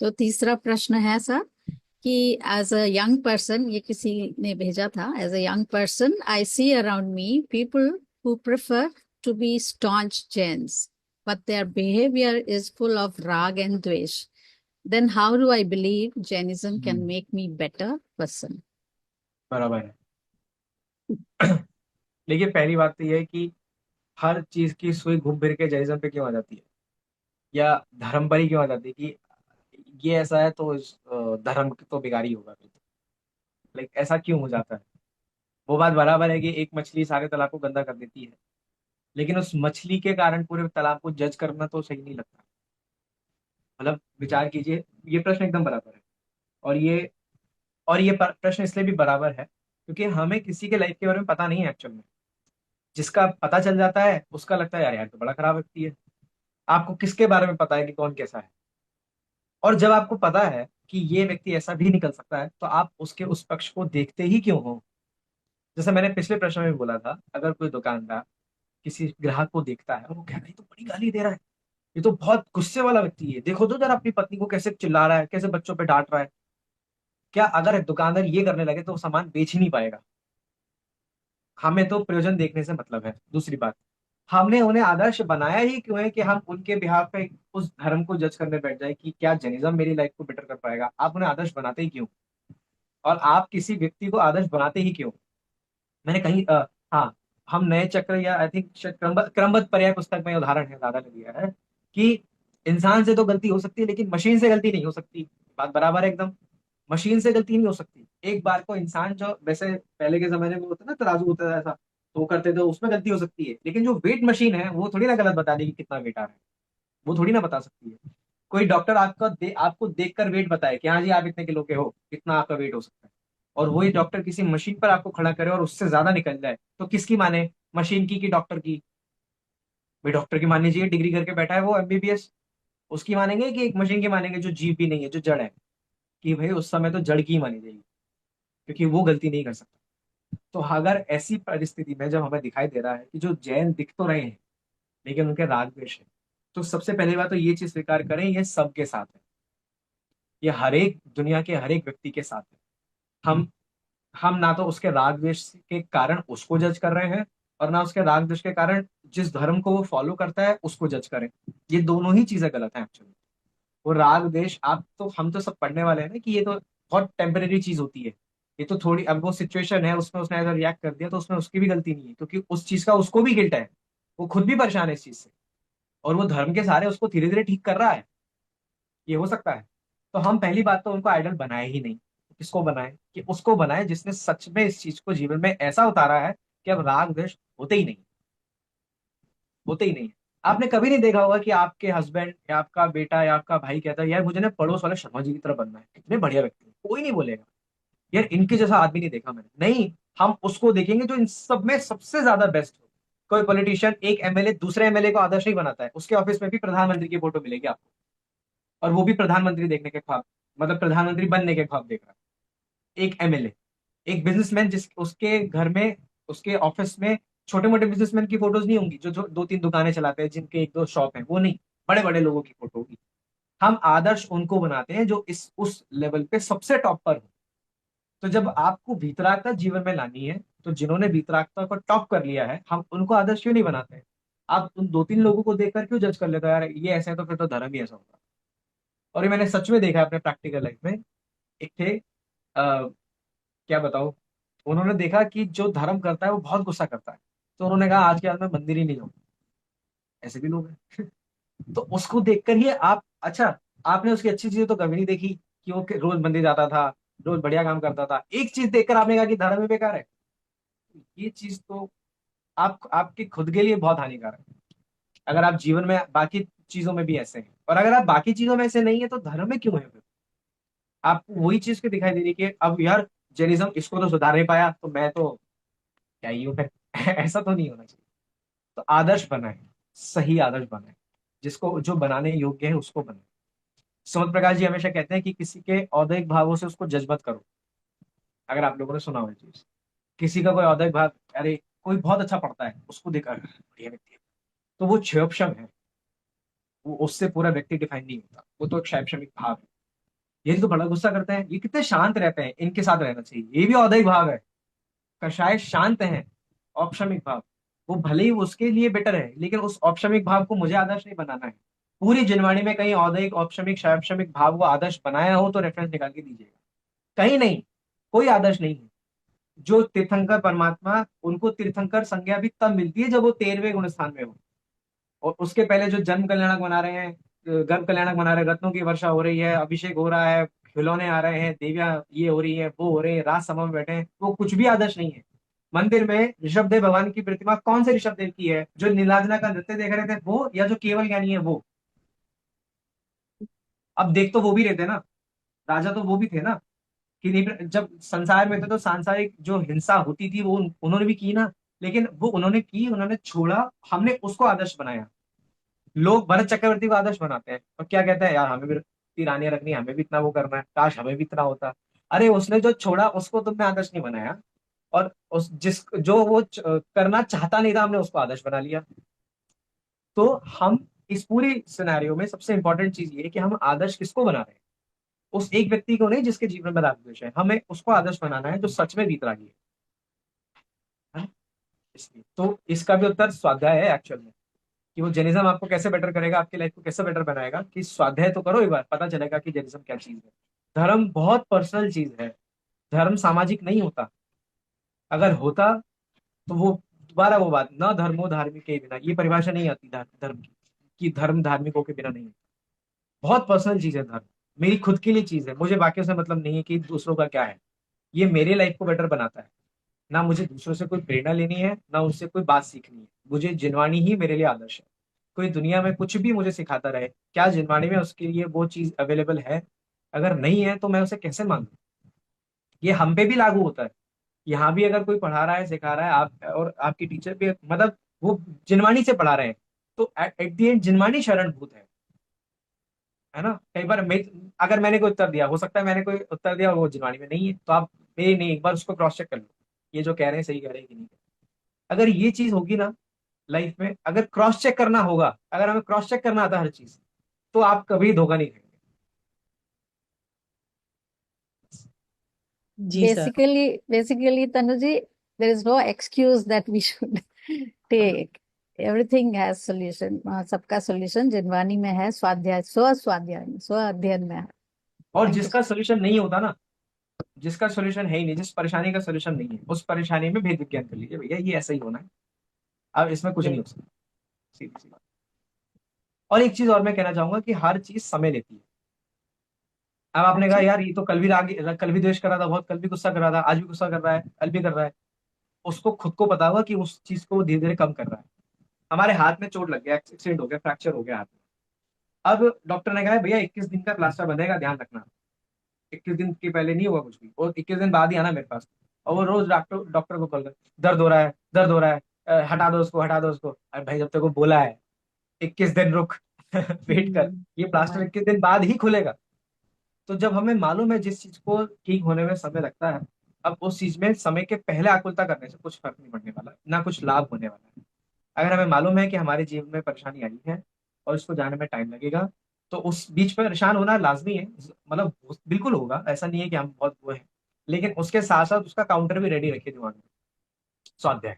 तो तीसरा प्रश्न है सर कि एज अ यंग पर्सन, ये किसी ने भेजा था, as a young person I see around me people who prefer to be staunch Jains, but their behavior is full of rag and dvesh. Then how do I believe Jainism can hmm, make me better person? बराबर है। देखिए, पहली बात तो ये है कि हर चीज की सुई घूम फिर के जैनिज्म पे क्यों आ जाती है, या धर्म पर ही क्यों आ जाती है कि ये ऐसा है तो धर्म तो बेकार ही होगा फिर। लाइक ऐसा क्यों हो जाता है? वो बात बराबर है कि एक मछली सारे तालाब को गंदा कर देती है, लेकिन उस मछली के कारण पूरे तालाब को जज करना तो सही नहीं लगता। मतलब विचार कीजिए, ये प्रश्न एकदम बराबर है। और ये प्रश्न इसलिए भी बराबर है क्योंकि हमें किसी के लाइफ के बारे में पता नहीं है एक्चुअल में। जिसका पता चल जाता है उसका लगता है यार यार तो बड़ा खराब व्यक्ति है। आपको किसके बारे में पता है कि कौन कैसा है? और जब आपको पता है कि ये व्यक्ति ऐसा भी निकल सकता है तो आप उसके उस पक्ष को देखते ही क्यों हो? जैसे मैंने पिछले प्रश्न में भी बोला था, अगर कोई दुकानदार किसी ग्राहक को देखता है और वो कह रहा है "ये तो बड़ी गाली दे रहा है, ये तो बहुत गुस्से वाला व्यक्ति है, देखो तो जरा अपनी पत्नी को कैसे चिल्ला रहा है, कैसे बच्चों पे डांट रहा है"। क्या अगर दुकानदार ये करने लगे तो वो सामान बेच ही नहीं पाएगा? हमें तो प्रयोजन देखने से मतलब है। दूसरी बात, हमने उन्हें आदर्श बनाया ही क्यों है कि हम उनके बिहाफ पे उस धर्म को जज करने बैठ जाए कि क्या जैनिज्म मेरी लाइफ को बेटर कर पाएगा? आप उन्हें आदर्श बनाते ही क्यों? और आप किसी व्यक्ति को आदर्श बनाते ही क्यों? मैंने कहीं हाँ, हम नए चक्र या आई थिंक क्रमबद्ध पर्याय पुस्तक में उदाहरण है, दादा ने दिया है कि इंसान से तो गलती हो सकती है लेकिन मशीन से गलती नहीं हो सकती। बात बराबर है एकदम। मशीन से गलती नहीं हो सकती। एक बार को इंसान जो वैसे पहले के जमाने में होता ना, तराजू होता था ऐसा, तो वो करते थे, उसमें गलती हो सकती है, लेकिन जो वेट मशीन है वो थोड़ी ना गलत बता देगी कितना वेट आ रहा है। वो थोड़ी ना बता सकती है। कोई डॉक्टर आपको देखकर वेट बताए कि हाँ जी आप इतने किलो के हो, इतना आपका वेट हो सकता है, और वही डॉक्टर किसी मशीन पर आपको खड़ा करे और उससे ज्यादा निकल जाए, तो किसकी माने? मशीन की कि डॉक्टर की? भाई डॉक्टर की माननी चाहिए, डिग्री करके बैठा है वो एमबीबीएस। उसकी मानेंगे कि एक मशीन की मानेंगे जो जीव भी नहीं है, जो जड़ है? कि भाई उस समय तो जड़ की ही मानी जाएगी, क्योंकि वो गलती नहीं कर सकता। तो अगर ऐसी परिस्थिति में जब हमें दिखाई दे रहा है कि जो जैन दिख तो रहे हैं लेकिन उनके राग द्वेष है, तो सबसे पहली बात तो ये चीज स्वीकार करें, ये सबके साथ है। ये हर एक दुनिया के हर एक व्यक्ति के साथ है। हम हम ना तो उसके राग द्वेष के कारण उसको जज कर रहे हैं, और ना उसके राग द्वेष के कारण जिस धर्म को वो फॉलो करता है उसको जज करें। ये दोनों ही चीजें गलत हैं एक्चुअली। वो राग द्वेष, आप तो हम तो सब पढ़ने वाले हैं ना कि ये तो बहुत टेम्परेरी चीज होती है। ये तो थोड़ी, अब वो सिचुएशन है उसमें उसने ऐसा रिएक्ट कर दिया तो उसमें उसकी भी गलती नहीं है, क्योंकि उस चीज का उसको भी गिल्ट है। वो खुद भी परेशान है इस चीज से, और वो धर्म के सहारे उसको धीरे धीरे ठीक कर रहा है। ये हो सकता है। तो हम पहली बात तो उनको आइडल बनाए ही नहीं। किसको बनाए? कि उसको बनाए जिसने सच में इस चीज को जीवन में ऐसा उतारा है कि अब राग द्वेष होते ही नहीं, होते ही नहीं है। आपने कभी नहीं देखा होगा कि आपके हस्बैंड या आपका बेटा या आपका भाई कहता है यार मुझे ना पड़ोस वाले शर्मा जी की तरह बनना है, कितने बढ़िया व्यक्ति हैं। कोई नहीं बोलेगा यार इनके जैसा आदमी नहीं देखा मैंने, नहीं। हम उसको देखेंगे जो इन सब में सबसे ज्यादा बेस्ट हो। कोई पॉलिटिशियन एक एमएलए दूसरे एमएलए को आदर्श नहीं बनाता है, उसके ऑफिस में भी प्रधानमंत्री की फोटो मिलेगी आपको, और वो भी प्रधानमंत्री देखने के ख्वाब, मतलब प्रधानमंत्री बनने के ख्वाब देख रहा है। एक एमएलए, एक बिजनेसमैन जिस उसके घर में, उसके ऑफिस में छोटे मोटे बिजनेसमैन की फोटोज नहीं होंगी, जो दो तीन दुकानें चलाते हैं, जिनके एक दो शॉप है, वो नहीं, बड़े बड़े लोगों की फोटो होगी। हम आदर्श उनको बनाते हैं जो इस उस लेवल पे सबसे टॉप पर हो। तो जब आपको वीतरागता जीवन में लानी है, तो जिन्होंने वीतरागता को टॉप कर लिया है हम उनको आदर्श क्यों नहीं बनाते? आप उन दो तीन लोगों को देखकर क्यों जज कर लेते हो यार ये ऐसे है तो फिर तो धर्म ही ऐसा होगा? और ये मैंने सच में देखा है अपने प्रैक्टिकल लाइफ में। एक थे, क्या बताऊं, उन्होंने देखा कि जो धर्म करता है वो बहुत गुस्सा करता है, तो उन्होंने कहा आज के बाद मैं मंदिर ही नहीं जाऊंगा। ऐसे भी लोग हैं। तो उसको देखकर ही आप, अच्छा, आपने उसकी अच्छी चीजें तो कभी नहीं देखी कि वो रोज मंदिर जाता था, रोज बढ़िया काम करता था, एक चीज देखकर आपने कहा कि धर्म ही बेकार है। ये चीज तो आप आपके खुद के लिए बहुत हानिकारक है। अगर आप जीवन में बाकी चीजों में भी ऐसे हैं, और अगर आप बाकी चीजों में ऐसे नहीं है तो धर्म में क्यों है फिर? आपको वही चीज की दिखाई दे रही है कि अब यार जैनिज्म इसको तो सुधार नहीं पाया तो मैं तो क्या ही हूँ फिर। ऐसा तो नहीं होना चाहिए। तो आदर्श बनाए, सही आदर्श बनाए, जिसको जो बनाने योग्य है उसको बनाए। सुमत प्रकाश जी हमेशा कहते हैं कि किसी के औद्योगिक भावों से उसको जज मत करो। अगर आप लोगों ने सुना हो ये चीज, किसी का कोई औद्योगिक भाव, अरे कोई बहुत अच्छा पढ़ता है उसको देखा बढ़िया व्यक्ति है, तो वो क्षोभशम है। वो उससे पूरा व्यक्ति डिफाइन नहीं होता, वो तो एक शैक्षणिक भाव है। ये तो बड़ा गुस्सा करते हैं, ये कितने शांत रहते हैं, इनके साथ रहना चाहिए। ये भी औदैहिक भाव है। कषाय शांत हैं, औपशमिक भाव, वो भले ही उसके लिए बेटर है, लेकिन उस औपशमिक भाव को मुझे आदर्श नहीं बनाना है। पूरी जिनवाणी में कहीं औदैहिक, औपशमिक, शैक्षणिक भाव को आदर्श बनाया हो तो रेफरेंस निकाल के दीजिएगा। कहीं नहीं, कोई आदर्श नहीं है। जो तीर्थंकर परमात्मा, उनको तीर्थंकर संज्ञा भी तब मिलती है जब वो 13वें गुण स्थान में हो। और उसके पहले जो जन्म कल्याणक बना रहे हैं, गर्भ कल्याणक बना रहे हैं, रत्नों की वर्षा हो रही है, अभिषेक हो रहा है, खिलौने आ रहे हैं, देवियां ये हो रही है, वो हो रहे हैं, राज सभा में बैठे हैं, वो कुछ भी आदर्श नहीं है। मंदिर में ऋषभदेव भगवान की प्रतिमा कौन से ऋषभदेव की है? जो नीलांजना का नृत्य देख रहे थे वो, या जो केवल ज्ञानी है वो? अब देख तो वो भी रहे थे ना, राजा तो वो भी थे ना। कि नहीं, जब संसार में थे तो सांसारिक जो हिंसा होती थी वो उन्होंने भी की ना। लेकिन वो उन्होंने की, उन्होंने छोड़ा, हमने उसको आदर्श बनाया। लोग भरत चक्रवर्ती को आदर्श बनाते हैं और क्या कहते हैं, यार हमें भी इतनी रानियां रखनी है, हमें भी इतना वो करना है, काश हमें भी इतना होता। अरे उसने जो छोड़ा उसको तुमने आदर्श नहीं बनाया। और उस जिस जो वो करना चाहता नहीं था, हमने उसको आदर्श बना लिया। तो हम इस पूरी सिनेरियो में सबसे इंपॉर्टेंट चीज ये है कि हम आदर्श किसको बना रहे हैं। उस एक व्यक्ति को नहीं जिसके जीवन में राग द्वेष है, हमें उसको आदर्श बनाना है जो सच में वीतरागी है। इसलिए तो इसका भी उत्तर स्वाध्याय है एक्चुअल में। कि वो जैनिज्म आपको कैसे बेटर करेगा, आपकी लाइफ को कैसे बेटर बनाएगा, कि स्वाध्याय तो करो, एक बार पता चलेगा कि जैनिज्म क्या चीज है। धर्म बहुत पर्सनल चीज है। धर्म सामाजिक नहीं होता। अगर होता तो वो दोबारा वो बात, न धर्मो धार्मिक के बिना, ये परिभाषा नहीं आती धर्म की, कि धर्म धार्मिकों के बिना नहीं। बहुत पर्सनल चीज है धर्म। मेरी खुद के लिए चीज है, मुझे बाकियों से मतलब नहीं है कि दूसरों का क्या है। ये मेरे लाइफ को बेटर बनाता है। ना मुझे दूसरों से कोई प्रेरणा लेनी है, ना उनसे कोई बात सीखनी है। मुझे जिनवाणी ही मेरे लिए आदर्श है। कोई दुनिया में कुछ भी मुझे सिखाता रहे, क्या जिनवाणी में उसके लिए वो चीज अवेलेबल है? अगर नहीं है तो मैं उसे कैसे मांगू? ये हम पे भी लागू होता है। यहाँ भी अगर कोई पढ़ा रहा है, सिखा रहा है, आप और आपकी टीचर भी, मतलब वो जिनवाणी से पढ़ा रहे हैं, तो एट द एंड जिनवाणी शरणभूत है ना। कई बार मैं, अगर मैंने कोई उत्तर दिया, हो सकता है मैंने कोई उत्तर दिया और वो जिनवाणी में नहीं है, तो आप मेरी नहीं, एक बार उसको क्रॉस चेक कर लो, ये जो कह रहे हैं सही कह रहे हैं कि नहीं। अगर ये चीज होगी ना लाइफ में, अगर क्रॉस चेक करना होगा, अगर हमें क्रॉस चेक करना आता है हर चीज, तो आप कभी धोखा नहीं खाएंगे। जी sir. Basically, Tanuji, there is no excuse that we should take. Everything has solution. सबका solution जिनवानी में है, स्वाध्याय, स्वाध्याय में, स्व अध्ययन में है। और Thank you. जिसका सोल्यूशन नहीं होता ना, जिसका सोल्यूशन है ही नहीं, जिस परेशानी का सोल्यूशन नहीं है, उस परेशानी में भेद विज्ञान कर लीजिए भैया, ये ऐसा ही होना है। अब इसमें कुछ नहीं हो सकता, सीधी सी बात। और एक चीज और मैं कहना चाहूंगा कि हर चीज समय लेती है। अब आपने कहा अच्छा। यार ये तो कल भी कल भी द्वेष कर रहा था बहुत, कल भी गुस्सा कर रहा था, आज भी गुस्सा कर रहा है, कल भी कर रहा है। उसको खुद को पता होगा कि उस चीज को धीरे धीरे कम कर रहा है। हमारे हाथ में चोट लग गया, एक्सीडेंट हो गया, फ्रैक्चर हो गया हाथ में। अब डॉक्टर ने कहा भैया 21 दिन का प्लास्टर बंधेगा, ध्यान रखना। 21 दिन के पहले नहीं होगा कुछ भी, और 21 दिन बाद ही आना मेरे पास। और वो रोज डॉक्टर डॉक्टर को कॉल कर, दर्द हो रहा है, दर्द हो रहा है, हटा दो उसको, हटा दो उसको। अरे भाई जब तक को बोला है 21 दिन रुक, वेट कर, ये प्लास्टर Right. 21 दिन बाद ही खुलेगा। तो जब हमें मालूम है जिस चीज को ठीक होने में समय लगता है, अब उस चीज में समय के पहले आकुलता करने से कुछ फर्क नहीं पड़ने वाला, ना कुछ लाभ होने वाला है। अगर हमें मालूम है कि हमारे जीवन में परेशानी आई है और इसको जाने में टाइम लगेगा, तो उस बीच परेशान होना लाजमी है, मतलब बिल्कुल होगा, ऐसा नहीं है कि हम बहुत वो है। लेकिन उसके साथ साथ उसका काउंटर भी रेडी रखिए दिमाग में। स्वाध्याय।